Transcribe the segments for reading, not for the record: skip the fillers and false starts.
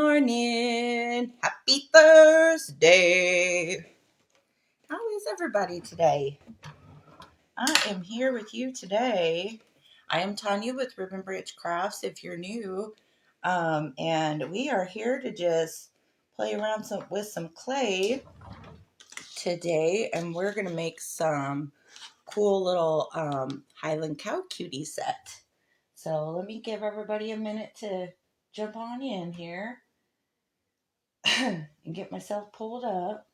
morning. Happy Thursday. How is everybody today? I am here with you today. I am Tanya with Ribbon Branch Crafts if you're new. And we are here to just play around with some clay today. And we're going to make some cool little Highland cow cutie set. So let me give everybody a minute to jump on in here and get myself pulled up.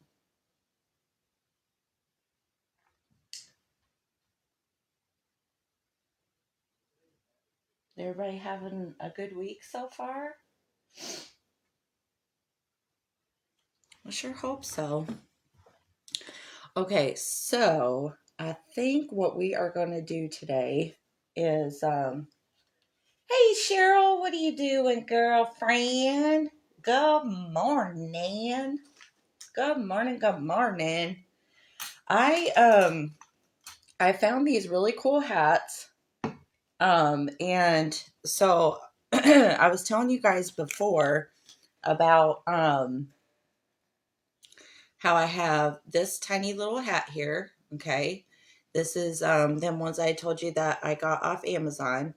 Everybody having a good week so far? I sure hope so. Okay, so I think what we are going to do today is, hey Cheryl, what are you doing, girlfriend? Good morning. Good morning. Good morning. I found these really cool hats. And so I was telling you guys before about how I have this tiny little hat here. Okay. This is them ones I told you that I got off Amazon.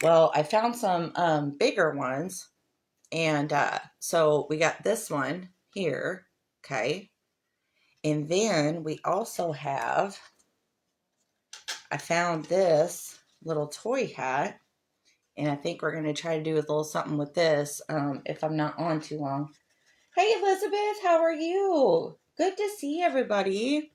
Well, I found some bigger ones. And so we got this one here. Okay. And then we also have, I found this little toy hat. And I think we're going to try to do a little something with this if I'm not on too long. Hey, Elizabeth, how are you? Good to see everybody.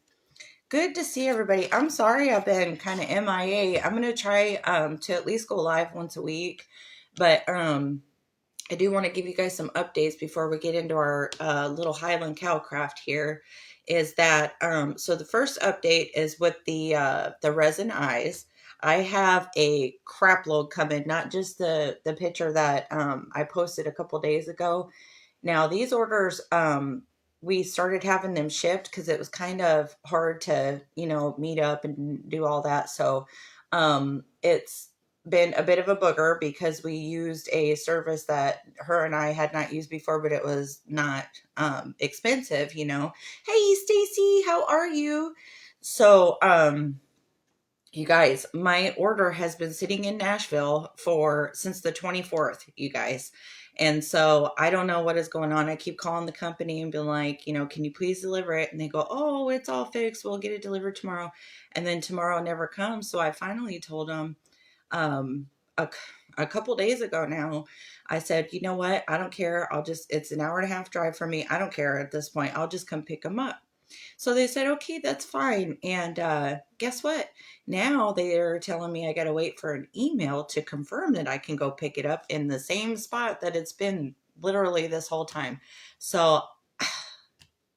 Good to see everybody. I'm sorry I've been kind of MIA. I'm going to try to at least go live once a week. But I do want to give you guys some updates before we get into our little Highland cow craft here. Is that so the first update is with the resin eyes. I have a crap load coming, not just the picture that I posted a couple days ago. Now these orders, we started having them shipped because it was kind of hard to, meet up and do all that. So it's been a bit of a booger because we used a service that her and I had not used before, but it was not expensive. Hey Stacy, how are you? So you guys, my order has been sitting in Nashville since the 24th, you guys. And so I don't know what is going on. I keep calling the company and being like, can you please deliver it? And they go, oh, it's all fixed. We'll get it delivered tomorrow. And then tomorrow never comes. So I finally told them um, a couple days ago now, I said, you know what? I don't care. It's an hour and a half drive for me. I don't care at this point. I'll just come pick them up. So they said, okay, that's fine. And guess what? Now they're telling me I got to wait for an email to confirm that I can go pick it up in the same spot that it's been literally this whole time. So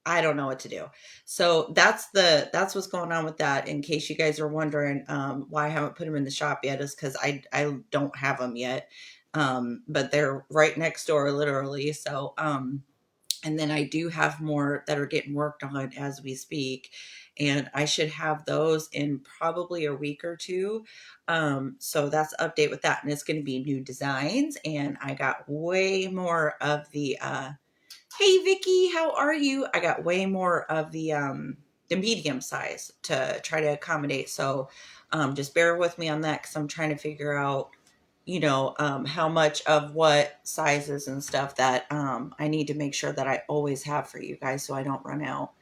I don't know what to do. So that's what's going on with that. In case you guys are wondering why I haven't put them in the shop yet, is because I don't have them yet. But they're right next door, literally. So and then I do have more that are getting worked on as we speak. And I should have those in probably a week or two. So that's update with that. And it's going to be new designs. And I got way more of the hey Vicky, how are you? I got way more of the medium size to try to accommodate. So just bear with me on that because I'm trying to figure out how much of what sizes and stuff that I need to make sure that I always have for you guys so I don't run out.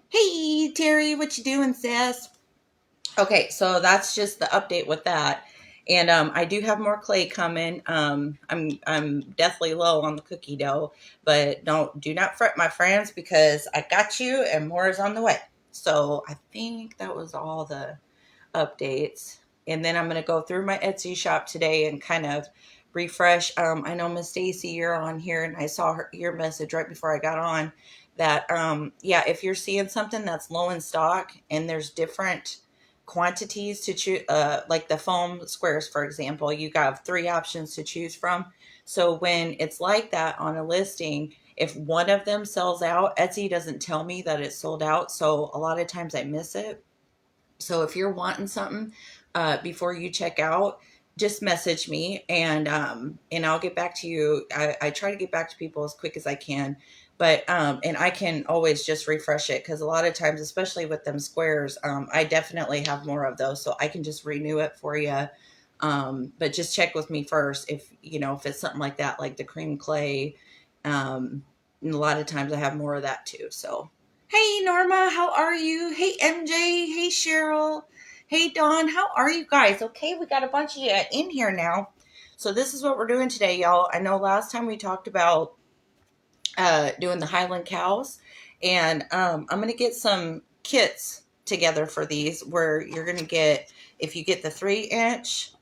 Hey Terry, what you doing, sis? Okay, so that's just the update with that. And I do have more clay coming. I'm definitely low on the cookie dough, but do not fret, my friends, because I got you and more is on the way. So I think that was all the updates. And then I'm going to go through my Etsy shop today and kind of refresh. I know Miss Stacy, you're on here, and I saw your message right before I got on that, yeah, if you're seeing something that's low in stock and there's different quantities to choose, like the foam squares, for example, you got 3 options to choose from. So when it's like that on a listing, if one of them sells out, Etsy doesn't tell me that it's sold out. So a lot of times I miss it. So if you're wanting something before you check out, just message me, and I'll get back to you. I try to get back to people as quick as I can, but and I can always just refresh it, because a lot of times, especially with them squares, I definitely have more of those, so I can just renew it for you. But just check with me first if you know if it's something like that, like the cream clay. And a lot of times I have more of that too. So hey Norma, how are you? Hey MJ, hey Cheryl. Hey, Dawn, how are you guys? Okay, we got a bunch of you in here now. So this is what we're doing today, y'all. I know last time we talked about doing the Highland cows, and I'm going to get some kits together for these where you're going to get, if you get the 3-inch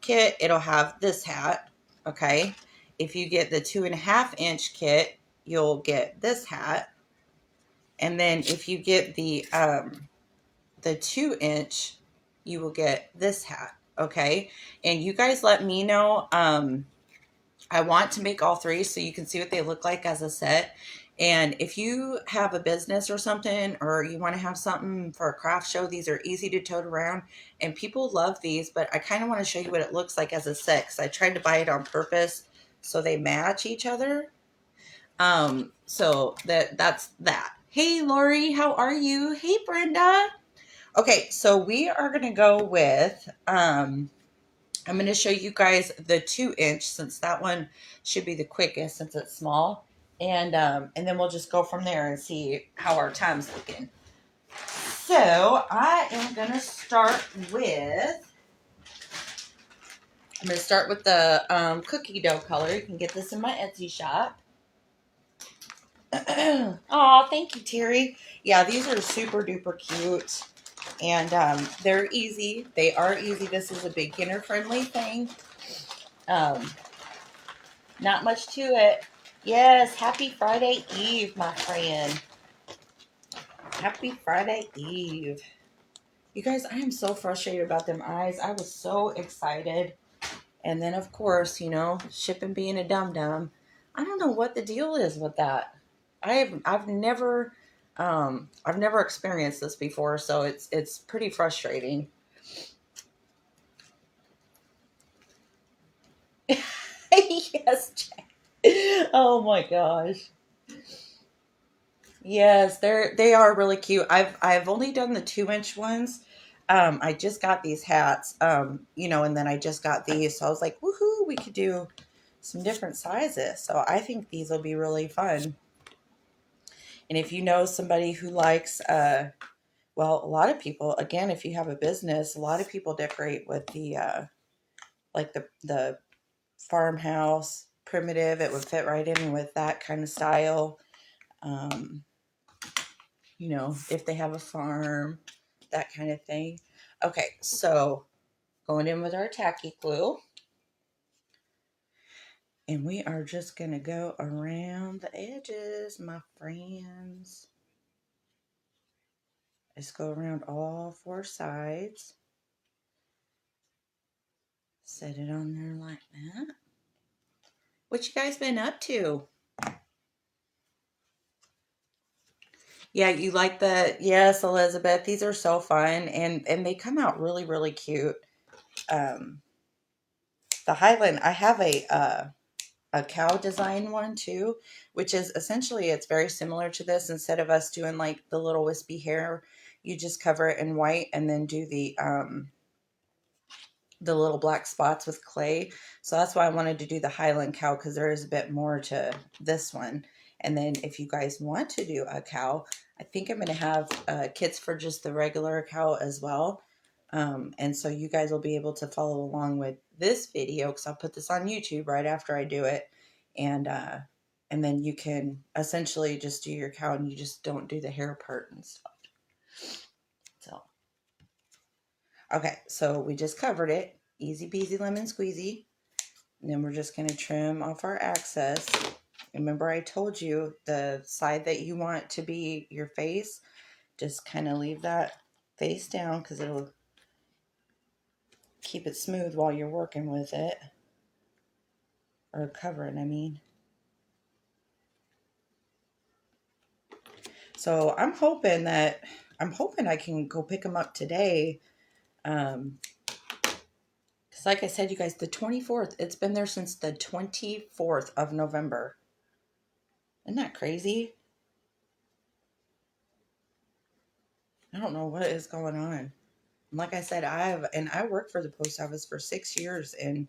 kit, it'll have this hat, okay? If you get the 2.5-inch kit, you'll get this hat. And then if you get the 2-inch, you will get this hat. Okay. And you guys let me know. I want to make all three so you can see what they look like as a set. And if you have a business or something, or you want to have something for a craft show, these are easy to tote around, and people love these. But I kind of want to show you what it looks like as a set, because I tried to buy it on purpose so they match each other. So that's that. Hey Lori, how are you? Hey Brenda. Okay, so we are going to go with, I'm going to show you guys the 2-inch, since that one should be the quickest since it's small. And then we'll just go from there and see how our time's looking. So I am going to start with, the cookie dough color. You can get this in my Etsy shop. Oh, thank you, Terry. Yeah, these are super duper cute. And they're easy. They are easy. This is a beginner friendly thing. Um, Not much to it. Yes, happy Friday Eve, my friend. Happy Friday Eve. You guys, I am so frustrated about them eyes. I was so excited. And then, of course, shipping being a dum-dum. I don't know what the deal is with that. I've never experienced this before, so it's pretty frustrating. Yes, Jack. Oh my gosh. Yes, they are really cute. I've only done the 2-inch ones. I just got these hats, and then I just got these. So I was like, woohoo, we could do some different sizes. So I think these will be really fun. And if you know somebody who likes, well, a lot of people, again, if you have a business, a lot of people decorate with like the farmhouse primitive. It would fit right in with that kind of style. Um, if they have a farm, that kind of thing. Okay, so going in with our tacky glue. And we are just going to go around the edges, my friends. Let's go around all 4 sides. Set it on there like that. What you guys been up to? Yeah, you like yes, Elizabeth. These are so fun, and they come out really, really cute. Um, the Highland, I have a cow design one too, which is essentially, it's very similar to this. Instead of us doing like the little wispy hair, you just cover it in white and then do the little black spots with clay. So that's why I wanted to do the Highland cow, because there is a bit more to this one. And then if you guys want to do a cow, I think I'm going to have kits for just the regular cow as well. And so you guys will be able to follow along with this video, because I'll put this on YouTube right after I do it. And then you can essentially just do your cow, and you just don't do the hair part and stuff. So, okay, so we just covered it. Easy peasy lemon squeezy. And then we're just going to trim off our excess. Remember I told you the side that you want to be your face, just kind of leave that face down, because it'll keep it smooth while you're working with it. Or covering, I mean. So I'm hoping I can go pick them up today. Because Because like I said, you guys, the 24th, it's been there since the 24th of November. Isn't that crazy? I don't know what is going on. Like I said, I worked for the post office for 6 years, and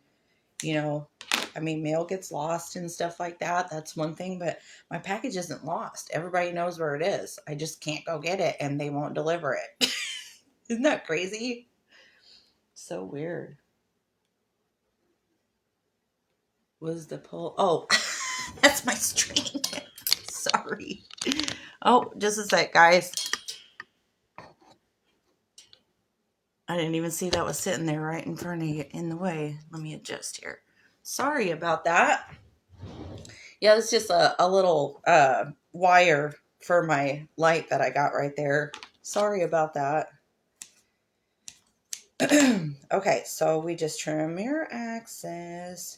you know, I mean, mail gets lost and stuff like that. That's one thing, but my package isn't lost. Everybody knows where it is. I just can't go get it, and they won't deliver it. Isn't that crazy? So weird. Was the pull? Oh, that's my string. Sorry. Oh, just a sec, guys. I didn't even see that was sitting there right in front of you in the way. Let me adjust here. Sorry about that. Yeah, it's just a little wire for my light that I got right there. Sorry about that. Okay, so we just trim your axis.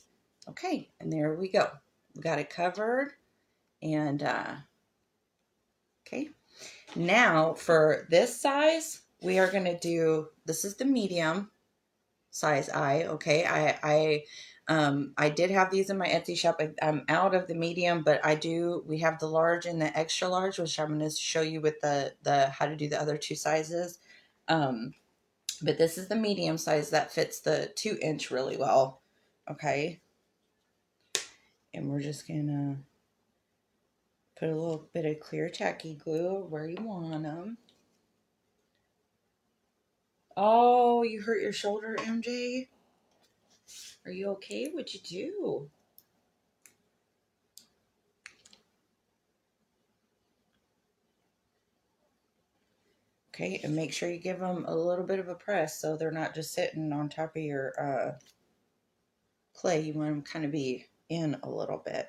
Okay, and there we go. We got it covered. And okay, now for this size, we are going to do, this is the medium size eye. Okay, I did have these in my Etsy shop. I'm out of the medium, but we have the large and the extra large, which I'm going to show you with the how to do the other two sizes. But this is the medium size that fits the 2-inch really well. Okay, and we're just gonna put a little bit of clear tacky glue where you want them. Oh, you hurt your shoulder, MJ? Are you okay? What'd you do? Okay, and make sure you give them a little bit of a press so they're not just sitting on top of your clay. You want them kind of be in a little bit.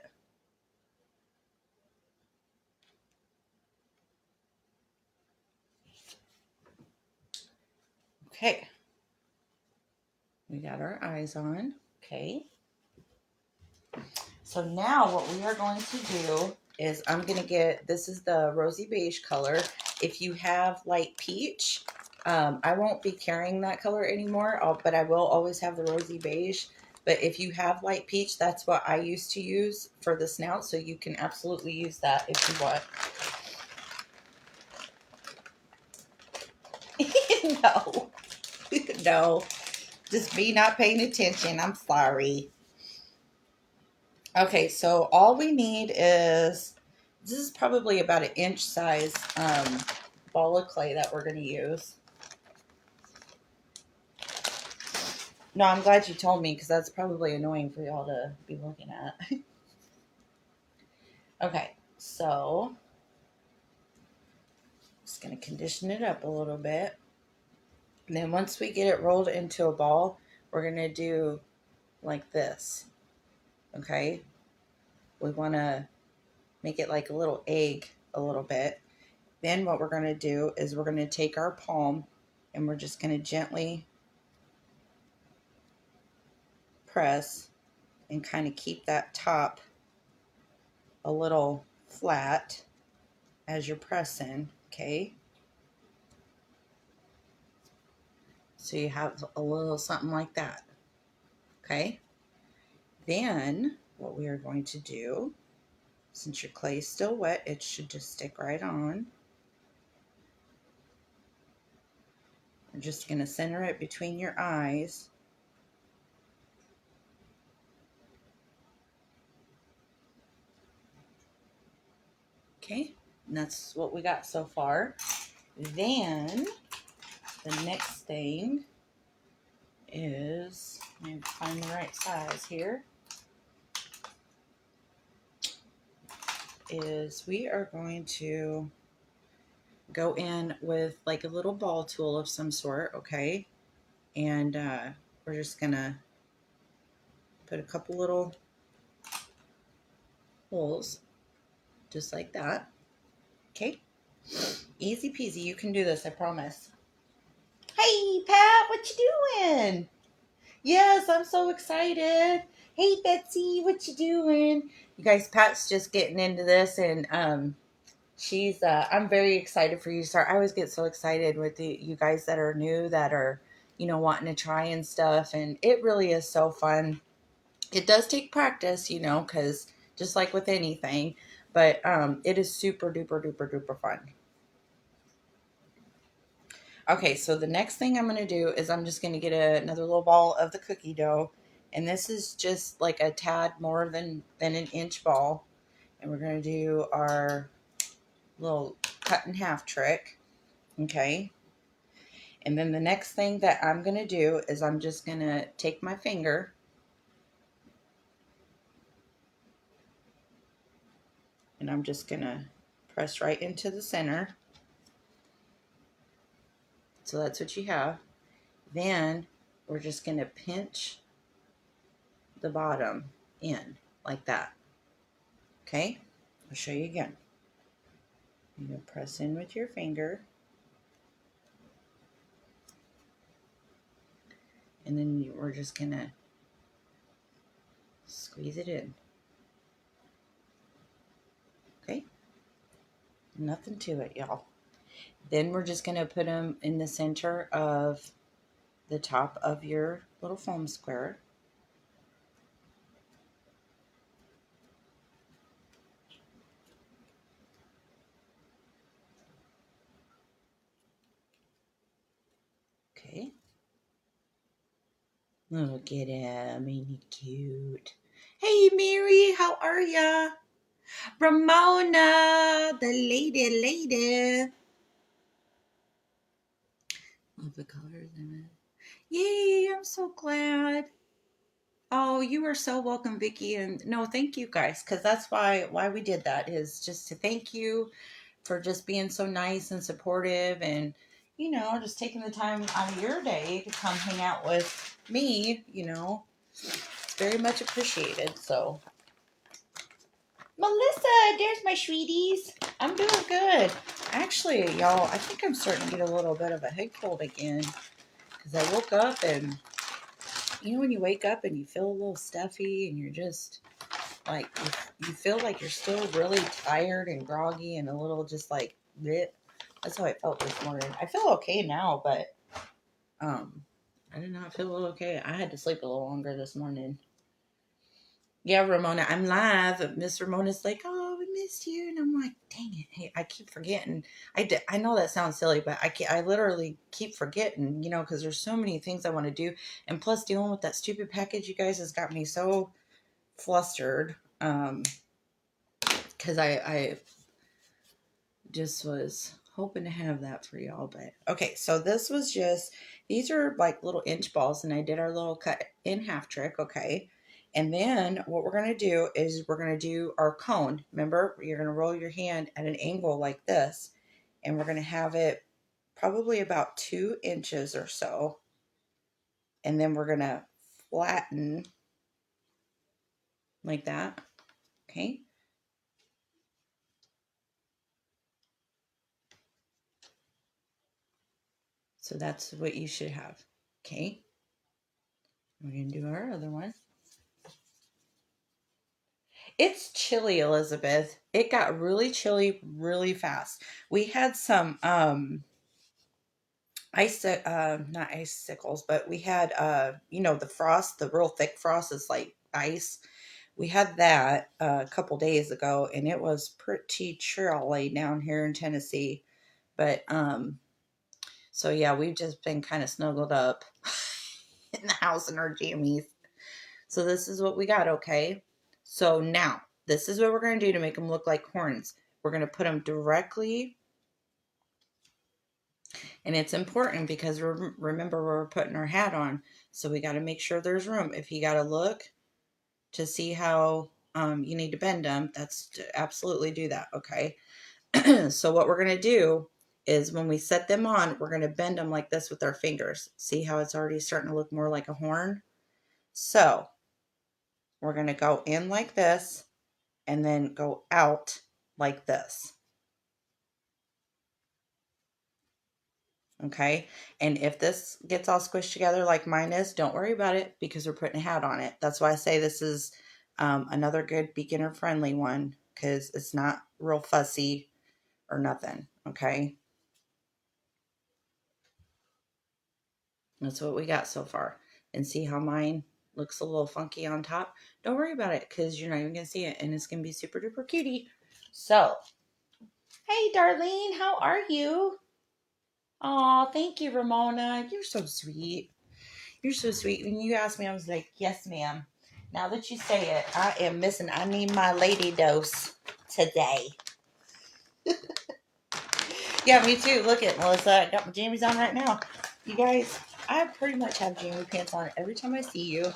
Okay, we got our eyes on. Okay, so now what we are going to do is I'm going to get, this is the rosy beige color. If you have light peach, I won't be carrying that color anymore, but I will always have the rosy beige. But if you have light peach, that's what I used to use for the snout. So you can absolutely use that if you want. No, no, just me not paying attention. I'm sorry. Okay, so all we need is, this is probably about an inch size ball of clay that we're going to use. No, I'm glad you told me because that's probably annoying for y'all to be looking at. Okay, so just going to condition it up a little bit. And then once we get it rolled into a ball, we're going to do like this. Okay, we want to make it like a little egg a little bit. Then what we're going to do is we're going to take our palm and we're just going to gently press and kind of keep that top a little flat as you're pressing, okay? So you have a little something like that, okay? Then what we are going to do, since your clay is still wet, it should just stick right on. We're just going to center it between your eyes. Okay, and that's what we got so far. Then the next thing is, let me find the right size here, is we are going to go in with like a little ball tool of some sort, okay? And we're just gonna put a couple little holes just like that, okay? Easy peasy, you can do this, I promise. Hey Pat, what you doing? Yes, I'm so excited. Hey Betsy, what you doing? You guys, Pat's just getting into this, and she's I'm very excited for you to start. I always get so excited with you guys that are new, that are, wanting to try and stuff. And it really is so fun. It does take practice, because just like with anything, but it is super duper duper duper fun. Okay, so the next thing I'm going to do is I'm just going to get another little ball of the cookie dough. And this is just like a tad more than an inch ball. And we're going to do our little cut in half trick. Okay. And then the next thing that I'm going to do is I'm just going to take my finger and I'm just going to press right into the center. So that's what you have. Then we're just going to pinch the bottom in like that. Okay? I'll show you again. You're going to press in with your finger. And then we're just going to squeeze it in. Okay? Nothing to it, y'all. Then we're just going to put them in the center of the top of your little foam square. Okay. Look at him, ain't he cute? Hey, Mary, how are ya? Ramona, the lady. Love the colors in it. Yay, I'm so glad. Oh, you are so welcome, Vicky. And no, thank you guys, because that's why we did that, is just to thank you for just being so nice and supportive, and just taking the time out of your day to come hang out with me. It's very much appreciated. So, Melissa, there's my sweeties. I'm doing good. Actually, y'all, I think I'm starting to get a little bit of a head cold again, because I woke up and when you wake up and you feel a little stuffy and you're just like, you feel like you're still really tired and groggy and a little just like bleh. That's how I felt this morning. I feel okay now, but I did not feel okay. I had to sleep a little longer this morning. Yeah, Ramona, I'm live. Miss Ramona's like, oh, we missed you, and I'm like, dang it, hey, I keep forgetting. I know that sounds silly, but I literally keep forgetting, because there's so many things I want to do, and plus dealing with that stupid package, you guys, has got me so flustered. Because I just was hoping to have that for y'all. But okay, so these are like little inch balls, and I did our little cut in half trick. Okay. And then what we're going to do is we're going to do our cone. Remember, you're going to roll your hand at an angle like this, and we're going to have it probably about 2 inches or so. And then we're going to flatten like that. Okay. So that's what you should have. Okay. We're going to do our other one. It's chilly, Elizabeth. It got really chilly really fast. We had some not icicles, but we had the frost, the real thick frost is like ice. We had that a couple days ago, and it was pretty chilly down here in Tennessee. But so yeah, we've just been kind of snuggled up in the house in our jammies. So this is what we got, okay? So now, this is what we're going to do to make them look like horns. We're going to put them directly, and it's important because remember, we're putting our hat on, so we got to make sure there's room. If you got to look to see how you need to bend them, that's to absolutely do that, okay? So what we're going to do is when we set them on, we're going to bend them like this with our fingers. See how it's already starting to look more like a horn? So we're going to go in like this and then go out like this. Okay. And if this gets all squished together like mine is, don't worry about it because we're putting a hat on it. That's why I say this is another good beginner friendly one, because it's not real fussy or nothing. Okay. That's what we got so far. And see how mine looks a little funky on top? Don't worry about it because you're not even going to see it and it's going to be super duper cutie. So, hey, Darlene, how are you? Oh, thank you, Ramona. You're so sweet. You're so sweet. When you asked me, I was like, yes, ma'am. Now that you say it, I am missing. I need my lady dose today. Yeah, me too. Look at Melissa. I got my jammies on right now. You guys, I pretty much have jammy pants on every time I see you.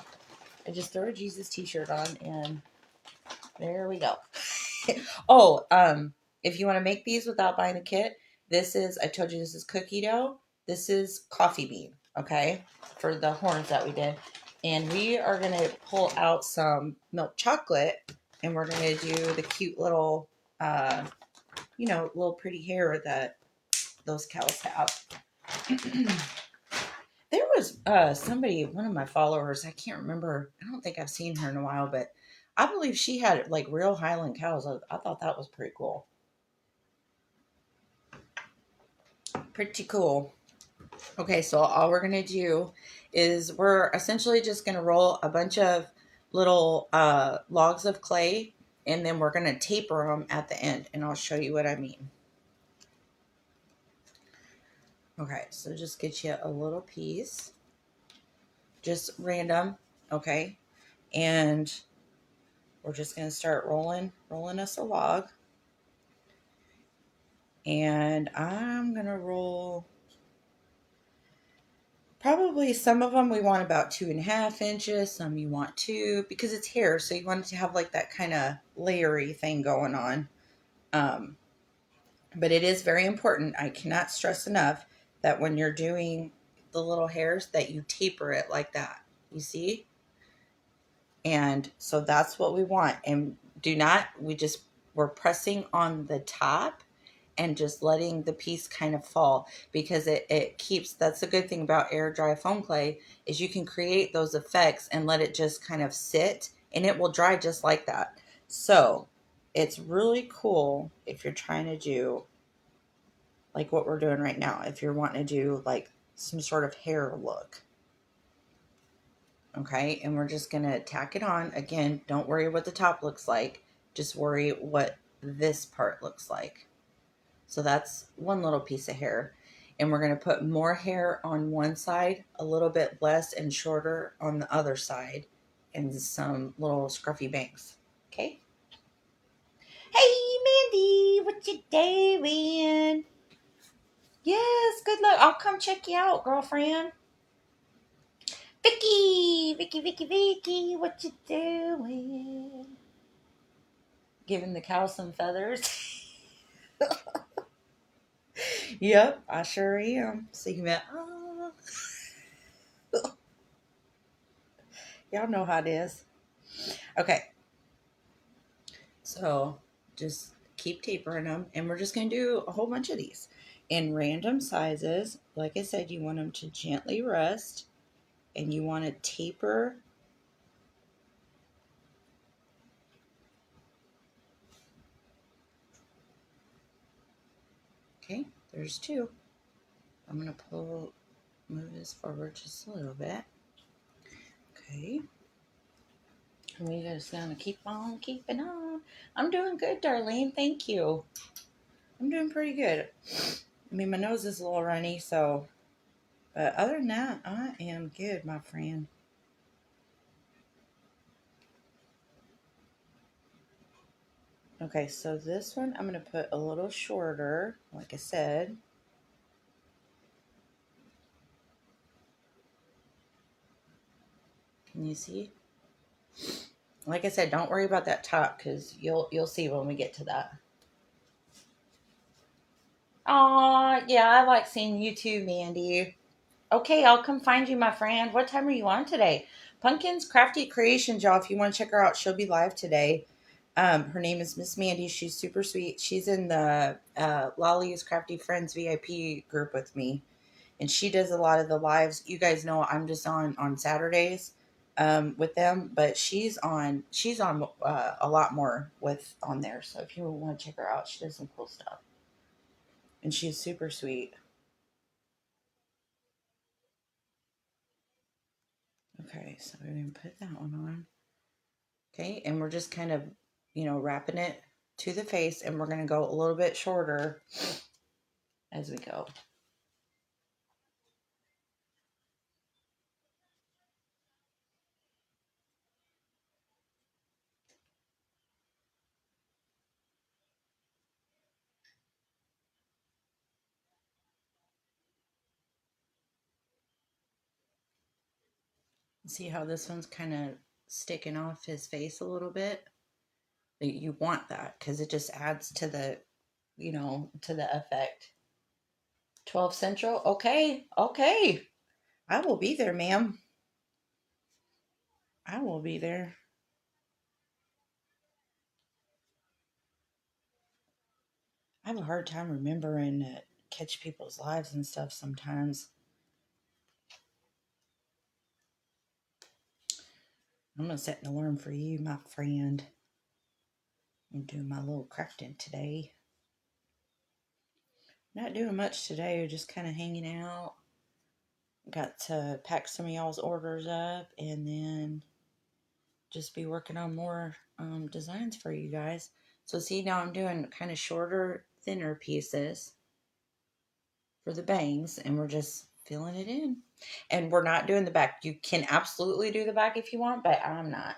I just throw a Jesus t-shirt on and there we go. Oh, if you want to make these without buying the kit, I told you this is cookie dough. This is coffee bean, okay, for the horns that we did. And we are going to pull out some milk chocolate and we're going to do the cute little, little pretty hair that those cows have. There was somebody, one of my followers, I can't remember, I don't think I've seen her in a while, but I believe she had like real Highland cows. I thought that was pretty cool. Pretty cool. Okay, so all we're going to do is we're essentially just going to roll a bunch of little logs of clay and then we're going to taper them at the end and I'll show you what I mean. Okay, so just get you a little piece, just random, okay, and we're just going to start rolling us a log. And I'm going to roll probably some of them we want about 2.5 inches. Some you want 2 because it's hair. So you want it to have like that kind of layery thing going on. But it is very important. I cannot stress enough that when you're doing the little hairs that you taper it like that. You see? And so that's what we want. And we're pressing on the top and just letting the piece kind of fall because it keeps, that's the good thing about air dry foam clay is you can create those effects and let it just kind of sit and it will dry just like that. So it's really cool if you're trying to do like what we're doing right now, if you're wanting to do like some sort of hair look. Okay, and we're just gonna tack it on. Again, don't worry what the top looks like. Just worry what this part looks like. So that's one little piece of hair. And we're gonna put more hair on one side, a little bit less and shorter on the other side, and some little scruffy bangs. Okay? Hey Mandy, what you doing? Yes, good luck. I'll come check you out, girlfriend. Vicky, what you doing? Giving the cow some feathers. Yep, I sure am. So you went, oh. Y'all know how it is. Okay, so just keep tapering them, and we're just going to do a whole bunch of these in random sizes. Like I said, you want them to gently rest, and you want to taper. Okay, there's 2. I'm going to move this forward just a little bit. Okay. And we just going to keep on keeping on. I'm doing good, Darlene. Thank you. I'm doing pretty good. I mean, my nose is a little runny, so... But other than that, I am good, my friend. Okay, so this one I'm going to put a little shorter, like I said. Can you see? Like I said, don't worry about that top because you'll see when we get to that. Aw, yeah, I like seeing you too, Mandy. Okay, I'll come find you, my friend. What time are you on today? Pumpkin's Crafty Creations, y'all. If you want to check her out, she'll be live today. Her name is Miss Mandy. She's super sweet. She's in the Lolly's Crafty Friends VIP group with me, and she does a lot of the lives. You guys know I'm just on Saturdays with them, but she's on a lot more with on there. So if you want to check her out, she does some cool stuff, and she's super sweet. Okay, so we're going to put that one on. Okay, and we're just kind of, wrapping it to the face, and we're going to go a little bit shorter as we go. See how this one's kind of sticking off his face a little bit? You want that because it just adds to the, to the effect. 12 Central? Okay, okay. I will be there, ma'am. I will be there. I have a hard time remembering to catch people's lives and stuff sometimes. I'm going to set an alarm for you, my friend. I'm doing my little crafting today. Not doing much today, just kind of hanging out. Got to pack some of y'all's orders up and then just be working on more designs for you guys. So see, now I'm doing kind of shorter, thinner pieces for the bangs, and we're just filling it in. And we're not doing the back. You can absolutely do the back if you want, but I'm not.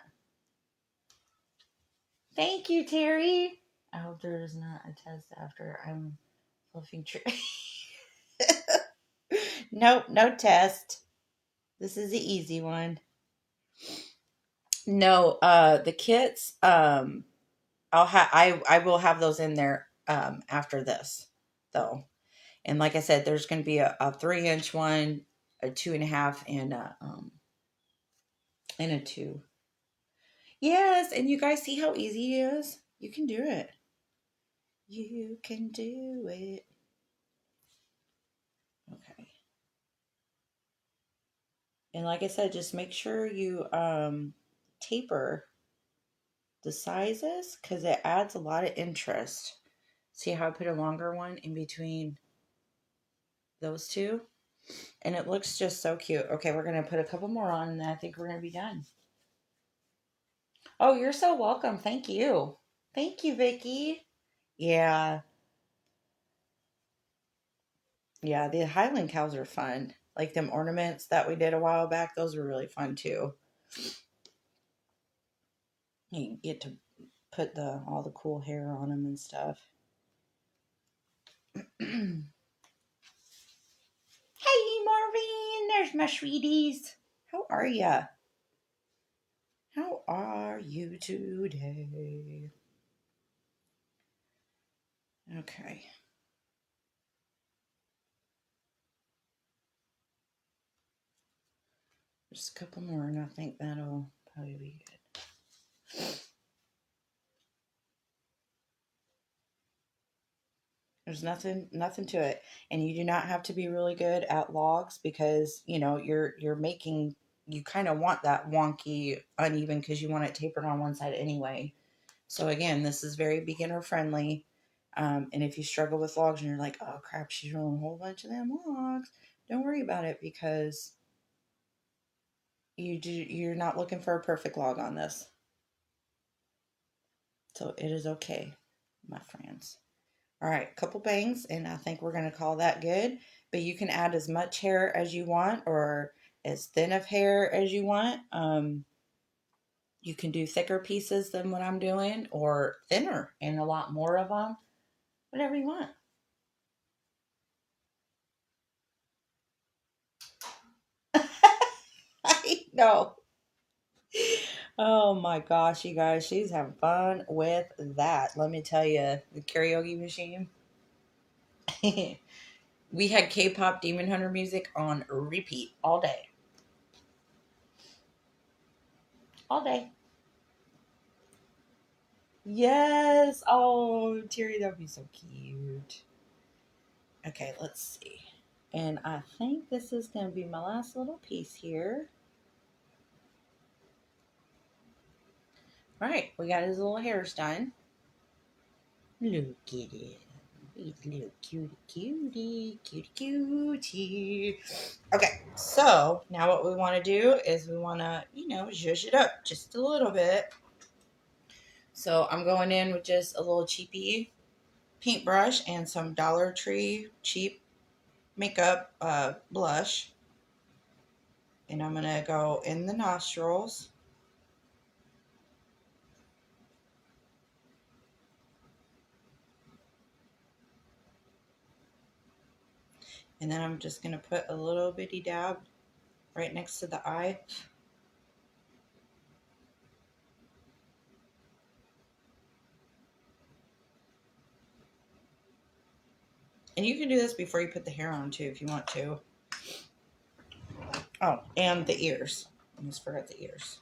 Thank you, Terry. I hope there is not a test after I'm fluffing tree. Nope, no test. This is the easy one. No, the kits, I will have those in there after this though. And like I said, there's going to be a 3-inch one, a 2.5, and a 2. Yes, and you guys see how easy it is? You can do it. You can do it. Okay. And like I said, just make sure you taper the sizes because it adds a lot of interest. See how I put a longer one in between those two? And it looks just so cute. Okay, we're going to put a couple more on and then I think we're going to be done. Oh, you're so welcome. Thank you. Thank you, Vicky. Yeah. Yeah, the Highland cows are fun. Like them ornaments that we did a while back, those were really fun too. You get to put all the cool hair on them and stuff. Hey, Marvin. There's my sweeties. How are ya? How are you today? Okay. Just a couple more, and I think that'll probably be good. There's nothing to it, and you do not have to be really good at logs because you're making you kind of want that wonky uneven because you want it tapered on one side anyway. So again, this is very beginner friendly. And if you struggle with logs and you're like, oh crap, she's rolling a whole bunch of them logs, don't worry about it because you're not looking for a perfect log on this. So it is okay, my friends. All right, couple bangs, and I think we're going to call that good. But you can add as much hair as you want or as thin of hair as you want. You can do thicker pieces than what I'm doing or thinner and a lot more of them, whatever you want. I know. Oh my gosh, you guys, she's having fun with that. Let me tell you, the karaoke machine. We had K-pop Demon Hunter music on repeat all day. All day. Yes. Oh, Terry, that would be so cute. Okay, let's see. And I think this is going to be my last little piece here. All right, we got his little hairs done. Look at it. He's a little cutie. Okay, so now what we want to do is we want to, zhuzh it up just a little bit. So I'm going in with just a little cheapy paintbrush and some Dollar Tree cheap makeup blush. And I'm going to go in the nostrils. And then I'm just going to put a little bitty dab right next to the eye. And you can do this before you put the hair on too if you want to. Oh, and the ears. I almost forgot the ears.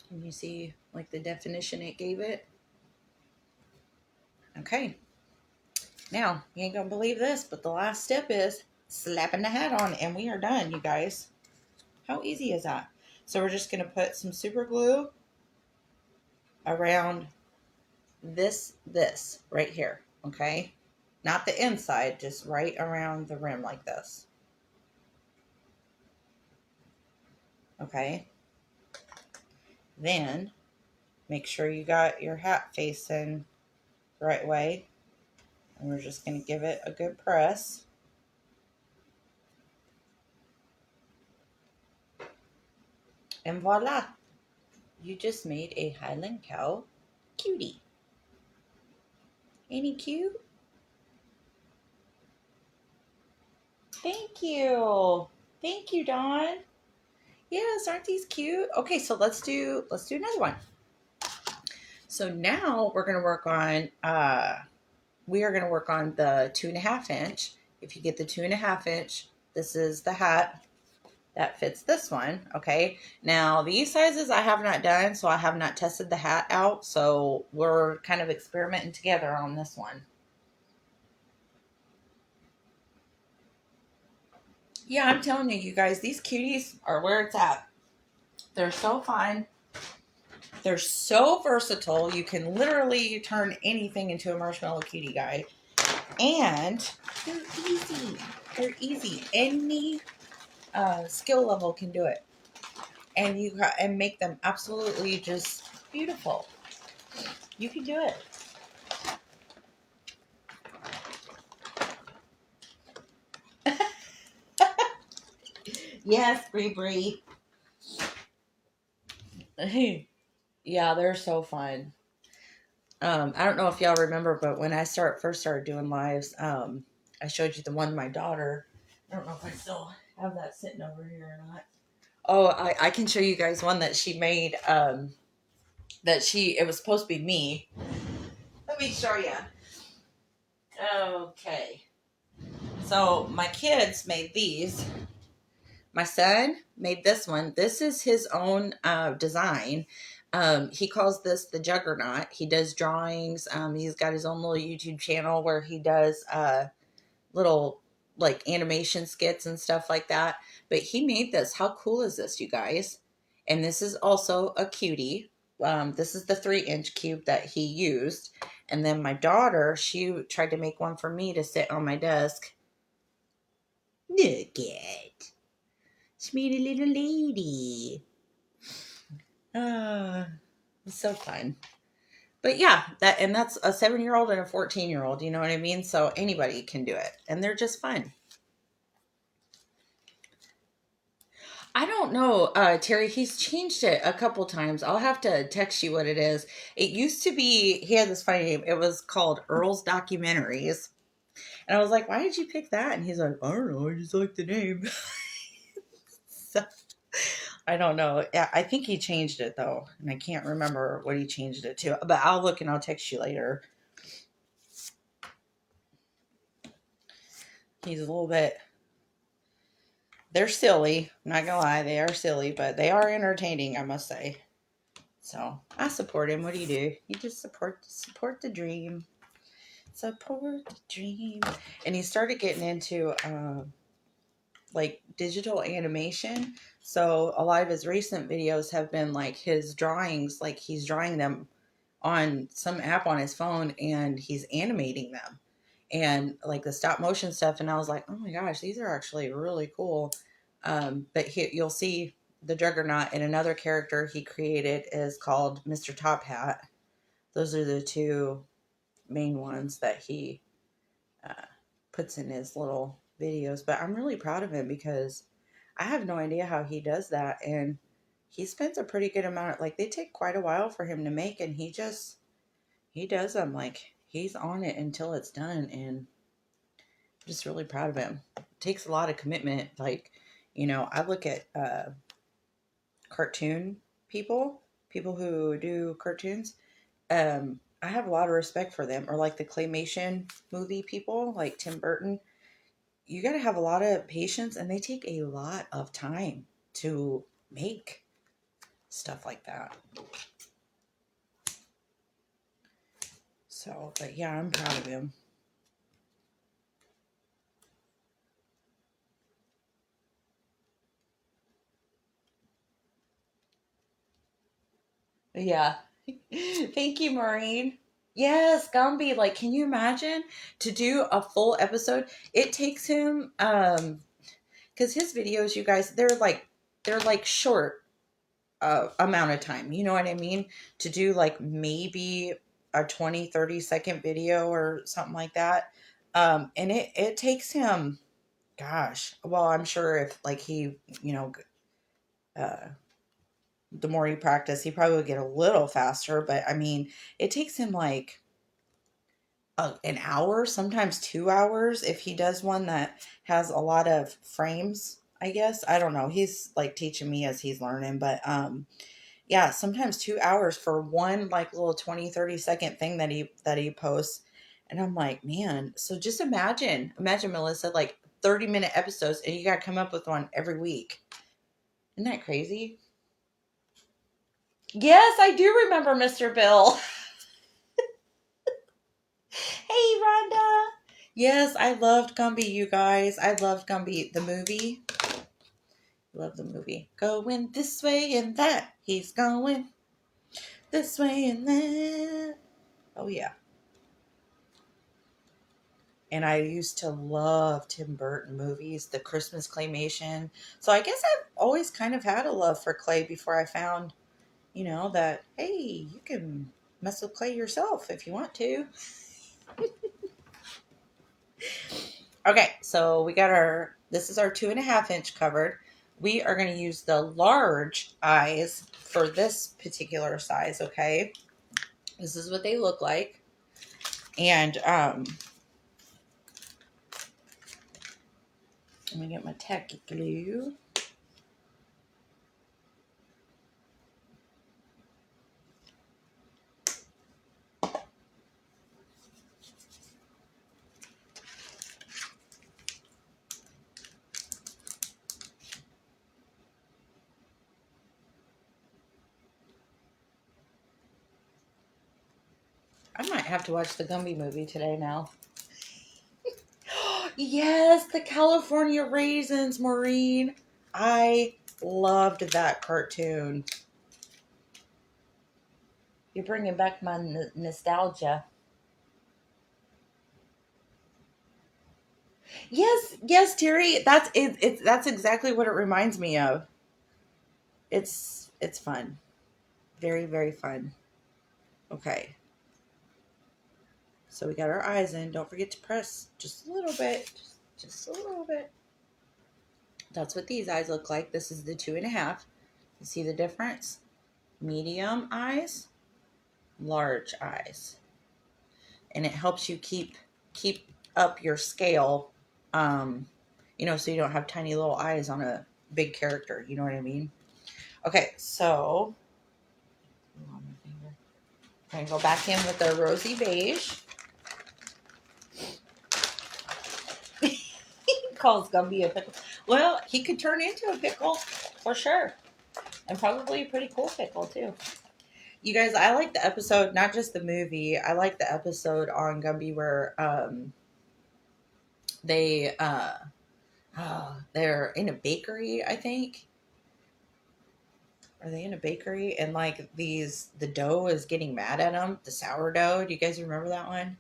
Can you see like the definition it gave it? Okay. Now, you ain't gonna believe this, but the last step is slapping the hat on and we are done, you guys. How easy is that? So we're just gonna put some super glue around this right here, okay? Not the inside, just right around the rim like this. Okay. Then make sure you got your hat facing the right way. And we're just going to give it a good press. And voila. You just made a Highland cow cutie. Ain't he cute? Thank you. Thank you, Dawn. Yes, aren't these cute? Okay, so let's do another one. So now we're gonna work on we are gonna work on the 2.5 inch. If you get the 2.5 inch, this is the hat that fits this one. Okay. Now these sizes I have not done, so I have not tested the hat out. So we're kind of experimenting together on this one. Yeah, I'm telling you, you guys, these cuties are where it's at. They're so fun. They're so versatile. You can literally turn anything into a marshmallow cutie guy. And they're easy. They're easy. Any skill level can do it. And make them absolutely just beautiful. You can do it. Yes, Bree. Yeah, they're so fun. I don't know if y'all remember, but when I first started doing lives, I showed you the one my daughter. I don't know if I still have that sitting over here or not. Oh, I can show you guys one that she made. It was supposed to be me. Let me show you. Okay. So my kids made these. My son made this one. This is his own design. He calls this the Juggernaut. He does drawings. He's got his own little YouTube channel where he does little like animation skits and stuff like that. But he made this. How cool is this, you guys? And this is also a cutie. This is the 3-inch cube that he used. And then my daughter, she tried to make one for me to sit on my desk. Look at. She made a little lady. It's so fun. But yeah, that's a 7-year-old and a 14-year-old, you know what I mean? So anybody can do it. And they're just fun. I don't know, Terry. He's changed it a couple times. I'll have to text you what it is. It used to be, he had this funny name. It was called Earl's Documentaries. And I was like, why did you pick that? And he's like, I don't know. I just like the name. So, I don't know. I think he changed it though. And I can't remember what he changed it to. But I'll look and I'll text you later. He's a little bit They're silly. I'm not gonna lie, they are silly, but they are entertaining, I must say. So I support him. What do? You just support the dream. Support the dream. And he started getting into like digital animation. So a lot of his recent videos have been like his drawings, like he's drawing them on some app on his phone and he's animating them and like the stop motion stuff. And I was like, oh my gosh, these are actually really cool. But you'll see the Juggernaut and another character he created is called Mr. Top Hat. Those are the two main ones that he uh, puts in his little videos. But I'm really proud of him because I have no idea how he does that. And he spends a pretty good amount, like they take quite a while for him to make. And he does them like he's on it until it's done. And I'm just really proud of him. It takes a lot of commitment. Like, I look at cartoon people who do cartoons. I have a lot of respect for them, or like the claymation movie people, like Tim Burton. You got to have a lot of patience, and they take a lot of time to make stuff like that. So, but yeah, I'm proud of him. Yeah. Thank you, Maureen. Yes, Gumby. Like, can you imagine to do a full episode? It takes him because his videos, you guys, they're like short amount of time. You know what I mean? To do like maybe a 20-30 second video or something like that. And it takes him, gosh, well, I'm sure if like he, uh, the more he practice, he probably would get a little faster. But I mean, it takes him like an hour, sometimes 2 hours if he does one that has a lot of frames. I guess I don't know. He's like teaching me as he's learning, but yeah, sometimes 2 hours for one like little 20-30 second thing that he posts. And I'm like, man, so just imagine Melissa, like 30-minute episodes and you got to come up with one every week. Isn't that crazy? Yes, I do remember Mr. Bill. Hey, Rhonda. Yes, I loved Gumby, you guys. I loved Gumby, the movie. Love the movie. Going this way and that. He's going this way and that. Oh, yeah. And I used to love Tim Burton movies, the Christmas claymation. So I guess I've always kind of had a love for clay before I found, that, hey, you can mess with clay yourself if you want to. Okay, so this is our 2.5 inch covered. We are going to use the large eyes for this particular size, okay? This is what they look like. And let me get my tacky glue. I might have to watch the Gumby movie today now. Yes, the California Raisins, Maureen. I loved that cartoon. You're bringing back my nostalgia. Yes, Terry. That's it. That's exactly what it reminds me of. It's fun, very very fun. Okay, so we got our eyes in. Don't forget to press just a little bit, just a little bit. That's what these eyes look like. This is the 2.5. You see the difference? Medium eyes, large eyes, and it helps you keep up your scale. So you don't have tiny little eyes on a big character. You know what I mean? Okay, so I'm gonna go back in with the rosy beige. He calls Gumby a pickle. Well, he could turn into a pickle for sure. And probably a pretty cool pickle too. You guys, I like the episode, not just the movie. I like the episode on Gumby where they they're in a bakery, I think. Are they in a bakery? And like the dough is getting mad at them. The sourdough. Do you guys remember that one?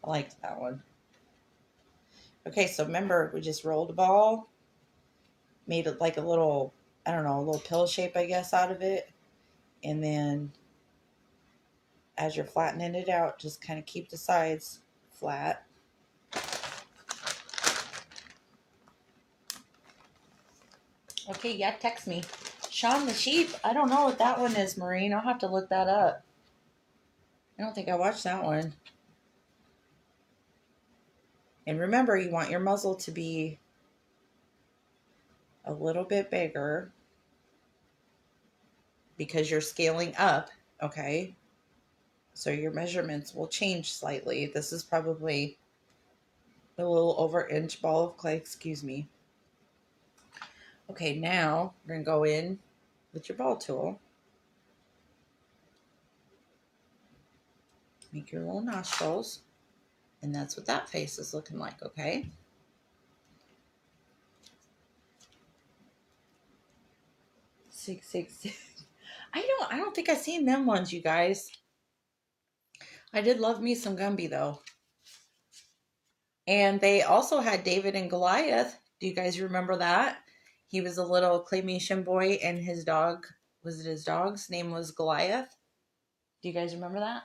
I liked that one. Okay, so remember we just rolled a ball, made it like a little, I don't know, a little pill shape, I guess, out of it. And then as you're flattening it out, just kind of keep the sides flat. Okay, yeah, text me. Shaun the Sheep. I don't know what that one is, Maureen. I'll have to look that up. I don't think I watched that one. And remember, you want your muzzle to be a little bit bigger because you're scaling up, okay? So your measurements will change slightly. This is probably a little over inch ball of clay, excuse me. Okay, now we're going to go in with your ball tool. Make your little nostrils. And that's what that face is looking like, okay? Six, six, six. I don't think I've seen them ones, you guys. I did love me some Gumby though. And they also had David and Goliath. Do you guys remember that? He was a little claymation boy and his dog, was it his dog's name was Goliath? Do you guys remember that?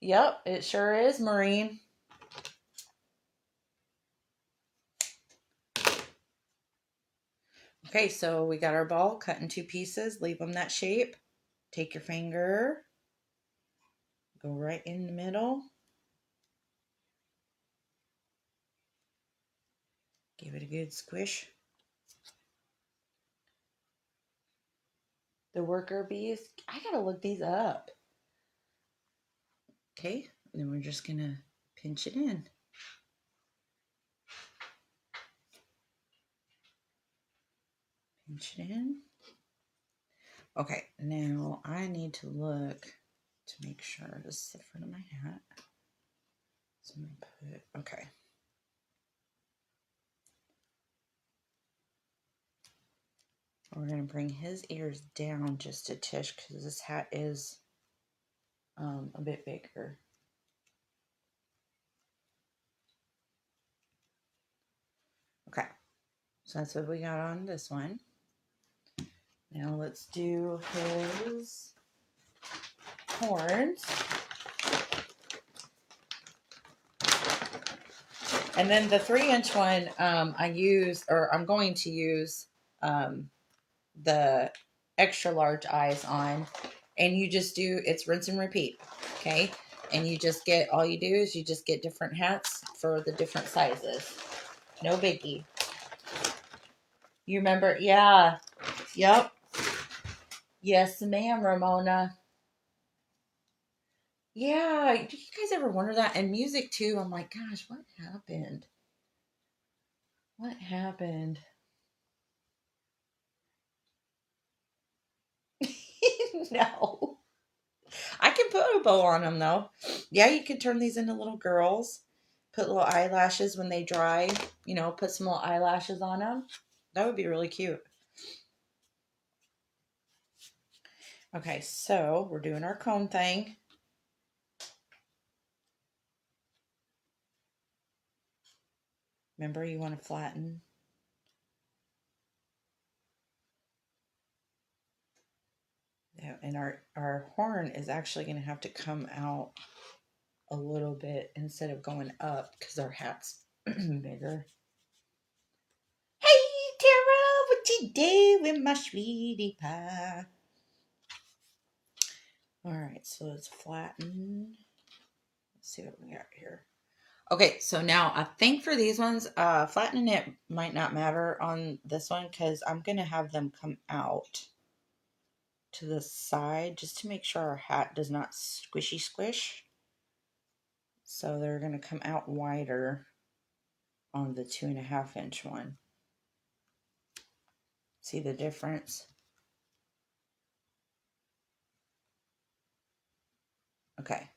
Yep, it sure is, Maureen. Okay, so we got our ball cut in two pieces. Leave them that shape. Take your finger. Go right in the middle. Give it a good squish. The worker bees. I gotta look these up. Okay, and then we're just gonna pinch it in. Pinch it in. Okay, now I need to look to make sure this is the front of my hat. So I'm gonna put, okay. We're gonna bring his ears down just a tish because this hat is a bit bigger. Okay, so that's what we got on this one. Now let's do his horns. And then the 3-inch one, I'm going to use the extra large eyes on. And you just do, it's rinse and repeat, okay? And you just get, all you do is you just get different hats for the different sizes. No biggie. You remember? Yeah. Yep. Yes, ma'am, Ramona. Yeah. Do you guys ever wonder that? And music too. I'm like, gosh, what happened? What happened? No. I can put a bow on them though. Yeah, you can turn these into little girls. Put little eyelashes when they dry. You know, put some little eyelashes on them. That would be really cute. Okay, so we're doing our comb thing. Remember, you want to flatten. Yeah, and our horn is actually going to have to come out a little bit instead of going up because our hat's bigger. Hey, Tara, what you doing, my sweetie pie? All right, so let's flatten. Let's see what we got here. Okay, so now I think for these ones, flattening it might not matter on this one because I'm going to have them come out to the side just to make sure our hat does not squishy squish. So they're going to come out wider. on the 2.5 inch one. See the difference? Okay.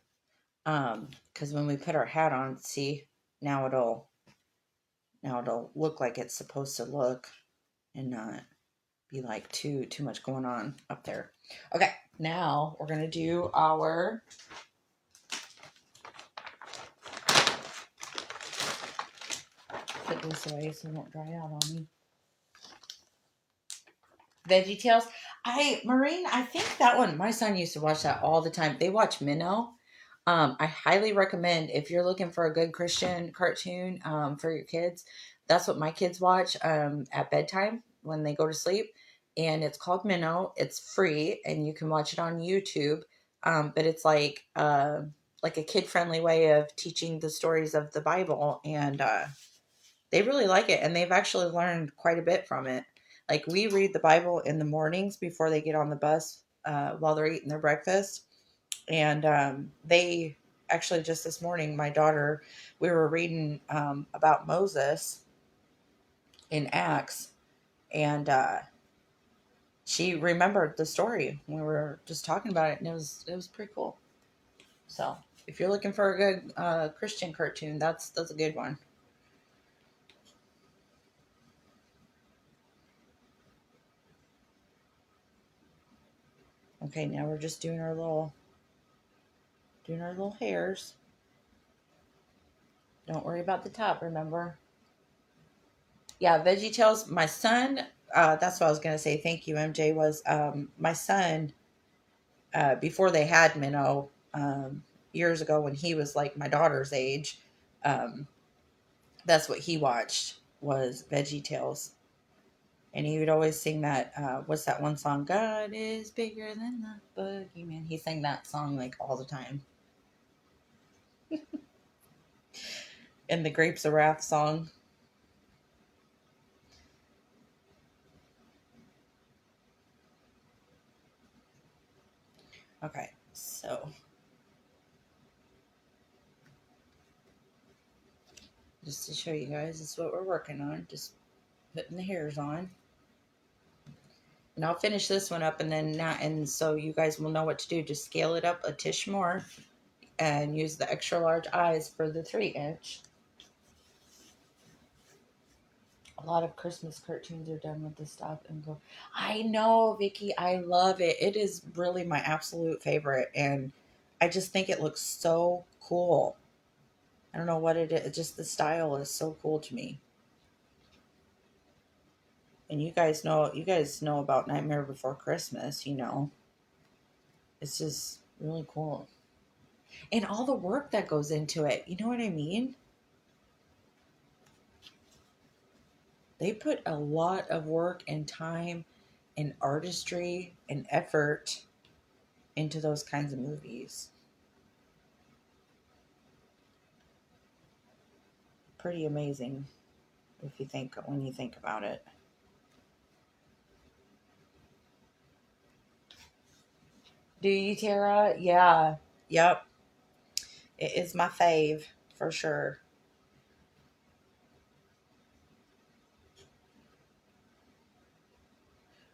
Because when we put our hat on, see, now it'll look like it's supposed to look and not be like too much going on up there. Okay, now we're gonna do our put this away so it won't dry out on me. Veggie Tales. Maureen, I think that one, my son used to watch that all the time. They watch Minnow. I highly recommend if you're looking for a good Christian cartoon for your kids. That's what my kids watch at bedtime when they go to sleep. And it's called Minnow. It's free and you can watch it on YouTube. But it's like a kid friendly way of teaching the stories of the Bible. And they really like it. And they've actually learned quite a bit from it. Like we read the Bible in the mornings before they get on the bus while they're eating their breakfast. And they actually, just this morning, my daughter, we were reading about Moses in Acts, and she remembered the story. We were just talking about it, and it was pretty cool. So if you're looking for a good Christian cartoon, that's a good one. Okay, now we're just doing our little hairs. Don't worry about the top, remember? Yeah, Veggie Tales. My son, that's what I was going to say. Thank you, MJ. Was my son, before they had Minnow, years ago when he was like my daughter's age, um, that's what he watched was Veggie Tales. And he would always sing that, what's that one song? God is bigger than the boogeyman. He sang that song like all the time. And the Grapes of Wrath song. Okay, so just to show you guys, this is what we're working on. Just putting the hairs on. And I'll finish this one up and then not, and so you guys will know what to do. Just scale it up a tish more and use the extra large eyes for the 3 inch. A lot of Christmas cartoons are done with this stuff and go. I know, Vicky, I love it. It is really my absolute favorite, and I just think it looks so cool. I don't know what it is. Just the style is so cool to me. And you guys know about Nightmare Before Christmas. It's just really cool, and all the work that goes into it. You know what I mean? They put a lot of work and time and artistry and effort into those kinds of movies. Pretty amazing if you think when you think about it. Do you, Tara? Yeah. Yep. It is my fave for sure.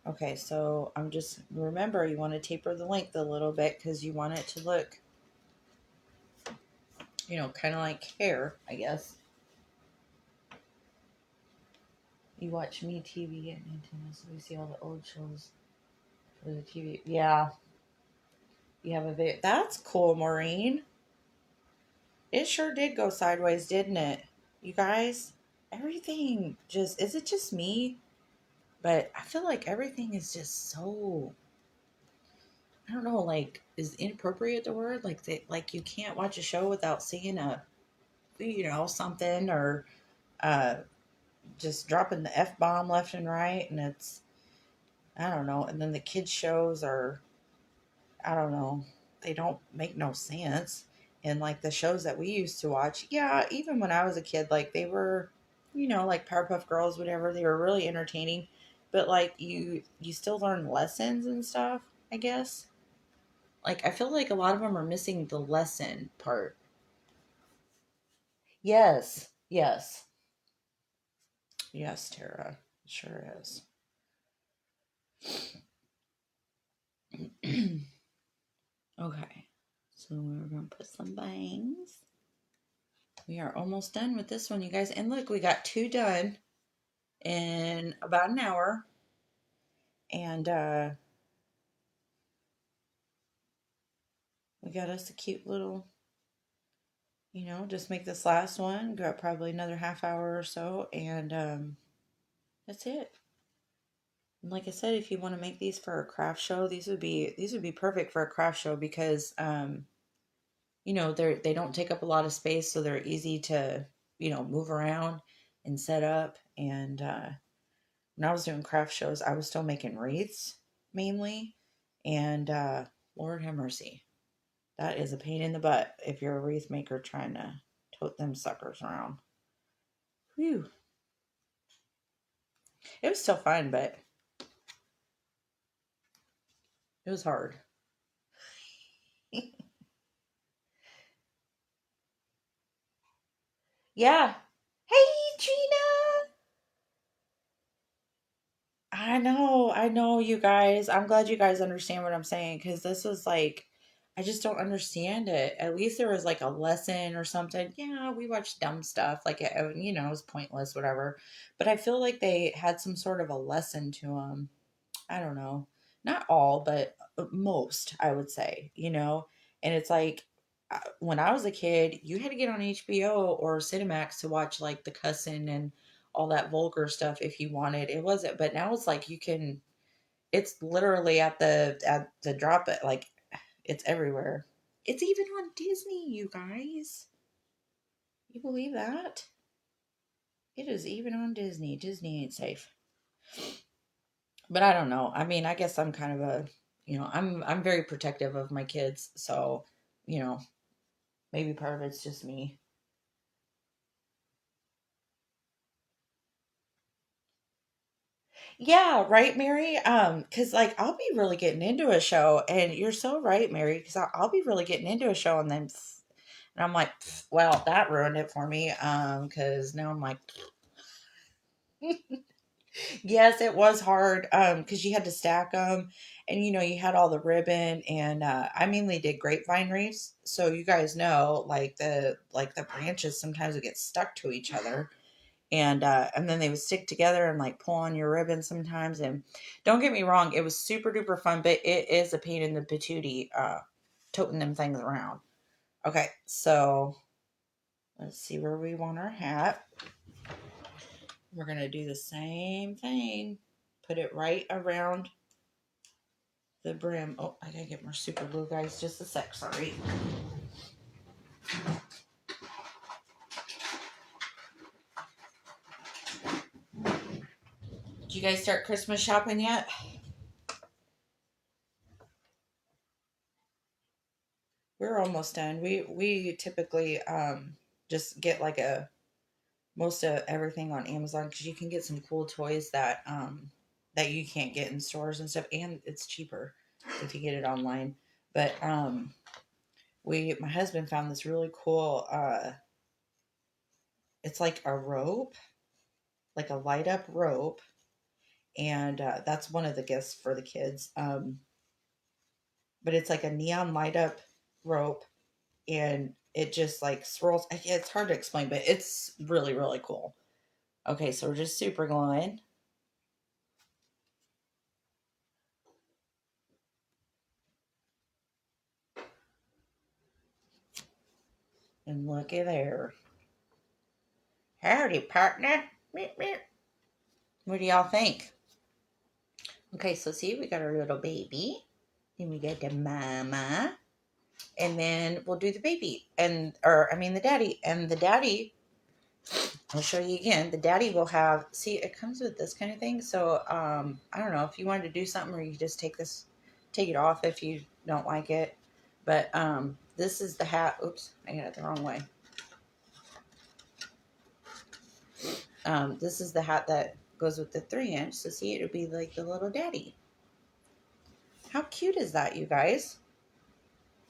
Okay, so I'm just remember you want to taper the length a little bit because you want it to look, kind of like hair, I guess. You watch Me TV at Nintendo, so we see all the old shows for the TV. Yeah, you have a bit. That's cool, Maureen. It sure did go sideways, didn't it? You guys, everything just, is it just me? But I feel like everything is just so, I don't know, like, is inappropriate the word? Like you can't watch a show without seeing something, or uh, just dropping the F bomb left and right. And it's, I don't know. And then the kids' shows are, I don't know, they don't make no sense. And like the shows that we used to watch, yeah, even when I was a kid, like they were, like Powerpuff Girls, whatever, they were really entertaining. But like you still learn lessons and stuff, I guess. Like I feel like a lot of them are missing the lesson part. Yes, yes. Yes, Tara. It sure is. Okay. So we're going to put some bangs. We are almost done with this one, you guys. And look, we got 2 done in about an hour. And we got us a cute little, just make this last one. Got probably another half hour or so. And that's it. And like I said, if you want to make these for a craft show, these would be perfect for a craft show because they don't take up a lot of space, so they're easy to move around and set up. And when I was doing craft shows, I was still making wreaths mainly, and Lord have mercy, that is a pain in the butt if you're a wreath maker trying to tote them suckers around. Whew. It was still fun, but it was hard. Yeah. Hey, Gina. I know, you guys. I'm glad you guys understand what I'm saying because this was like, I just don't understand it. At least there was like a lesson or something. Yeah, we watched dumb stuff, like it was pointless, whatever. But I feel like they had some sort of a lesson to them. I don't know, not all, but most, I would say, and it's like when I was a kid, you had to get on HBO or Cinemax to watch like the cussing and all that vulgar stuff if you wanted. It wasn't, but now it's like it's literally at the drop it, like it's everywhere. It's even on Disney, you guys. You believe that? It is even on Disney. Disney ain't safe. But I don't know. I mean, I guess I'm kind of I'm very protective of my kids, so, you know, maybe part of it's just me. Yeah, right, Mary? Cause like I'll be really getting into a show, and you're so right, Mary, because I'll be really getting into a show, and then and I'm like, well, that ruined it for me. Cause now I'm like, yes, it was hard. Cause you had to stack them, and you had all the ribbon, and I mainly did grapevine wreaths, so you guys know, like the branches sometimes would get stuck to each other, and then they would stick together and like pull on your ribbon sometimes. And don't get me wrong, it was super duper fun, but it is a pain in the patootie toting them things around. Okay, so let's see where we want our hat. We're gonna do the same thing. Put it right around the brim. Oh, I gotta get more super glue, guys. Just a sec, sorry. Did you guys start Christmas shopping yet? We're almost done. We typically just get like a most of everything on Amazon because you can get some cool toys that you can't get in stores and stuff, and it's cheaper if you get it online. But we my husband found this really cool it's like a rope, like a light up rope, and that's one of the gifts for the kids. But it's like a neon light up rope, and it just like swirls. It's hard to explain, but it's really really cool. Okay, so we're just super gluing. And looky there. Howdy, partner. Meep, meep. What do y'all think? Okay, so see, we got our little baby. Then we got the mama. And then we'll do the baby. Or, I mean, the daddy. And the daddy, I'll show you again. The daddy will have, see, it comes with this kind of thing. So, I don't know if you wanted to do something where you just take it off if you don't like it. But, this is the hat. Oops, I got it the wrong way. This is the hat that goes with the 3-inch. So see, it'll be like the little daddy. How cute is that, you guys?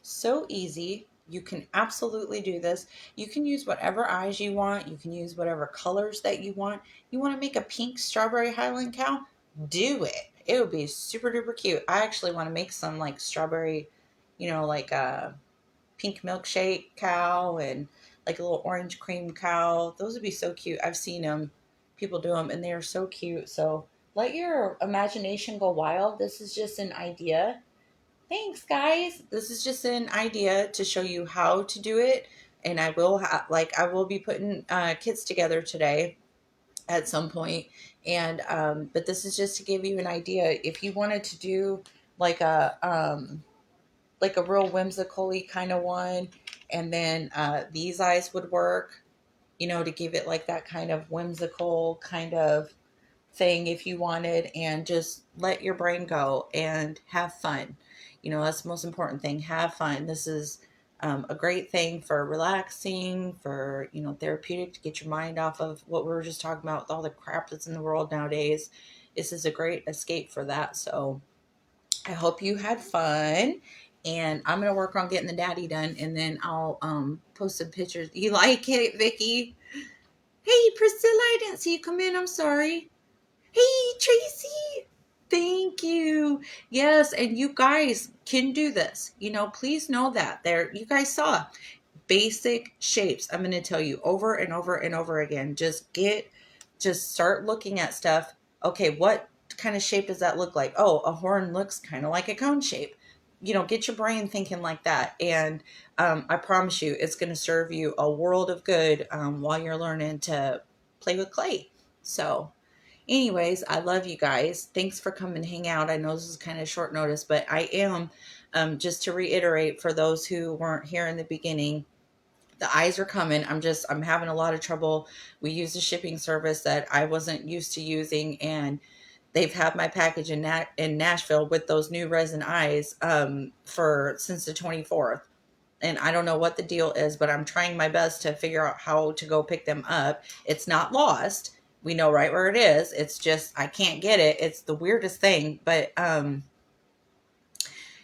So easy. You can absolutely do this. You can use whatever eyes you want. You can use whatever colors that you want. You want to make a pink strawberry highland cow? Do it. It would be super duper cute. I actually want to make some like strawberry, like a pink milkshake cow and like a little orange cream cow. Those would be so cute. I've seen them, people do them, and they are so cute. So let your imagination go wild. This is just an idea. Thanks, guys. This is just an idea to show you how to do it. And I will I will be putting kits together today at some point. And but this is just to give you an idea. If you wanted to do like a real whimsical kind of one, and then these eyes would work, to give it like that kind of whimsical kind of thing if you wanted, and just let your brain go and have fun. That's the most important thing. Have fun. This is a great thing for relaxing, for, therapeutic, to get your mind off of what we were just talking about with all the crap that's in the world nowadays. This is a great escape for that. So I hope you had fun. And I'm going to work on getting the daddy done, and then I'll post some pictures. You like it, Vicky? Hey, Priscilla, I didn't see you come in. I'm sorry. Hey, Tracy. Thank you. Yes, and you guys can do this. Please know that. You guys saw basic shapes. I'm going to tell you over and over and over again. Just start looking at stuff. Okay, what kind of shape does that look like? Oh, a horn looks kind of like a cone shape. Get your brain thinking like that. And I promise you, it's going to serve you a world of good while you're learning to play with clay. So, anyways, I love you guys. Thanks for coming to hang out. I know this is kind of short notice, but I am, just to reiterate for those who weren't here in the beginning, the eyes are coming. I'm having a lot of trouble. We use a shipping service that I wasn't used to using, and they've had my package in Nashville with those new resin eyes for since the 24th. And I don't know what the deal is, but I'm trying my best to figure out how to go pick them up. It's not lost. We know right where it is. It's just I can't get it. It's the weirdest thing, but and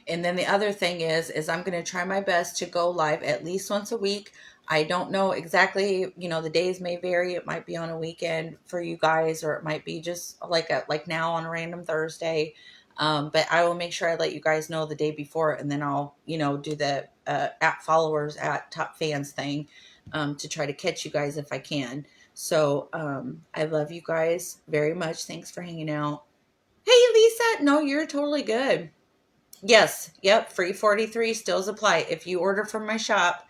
then the other thing is I'm going to try my best to go live at least once a week. I don't know exactly, the days may vary. It might be on a weekend for you guys, or it might be just like now on a random Thursday. But I will make sure I let you guys know the day before, and then I'll, do the at followers at top fans thing to try to catch you guys if I can. So I love you guys very much. Thanks for hanging out. Hey, Lisa. No, you're totally good. Yes, yep, free 43 stills apply. If you order from my shop,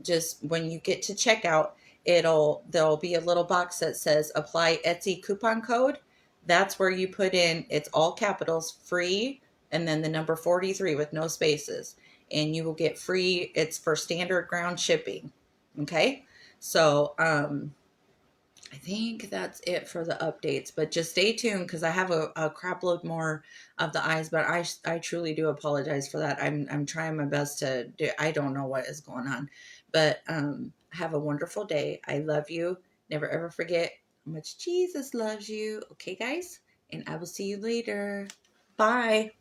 just when you get to checkout, there'll be a little box that says apply Etsy coupon code. That's where you put in, it's all capitals, free, and then the number 43 with no spaces. And you will get free, it's for standard ground shipping. Okay? So, I think that's it for the updates, but just stay tuned because I have a crap load more of the eyes, but I truly do apologize for that. I'm trying my best to do. I don't know what is going on, but have a wonderful day. I love you. Never ever forget how much Jesus loves you. Okay, guys, and I will see you later. Bye.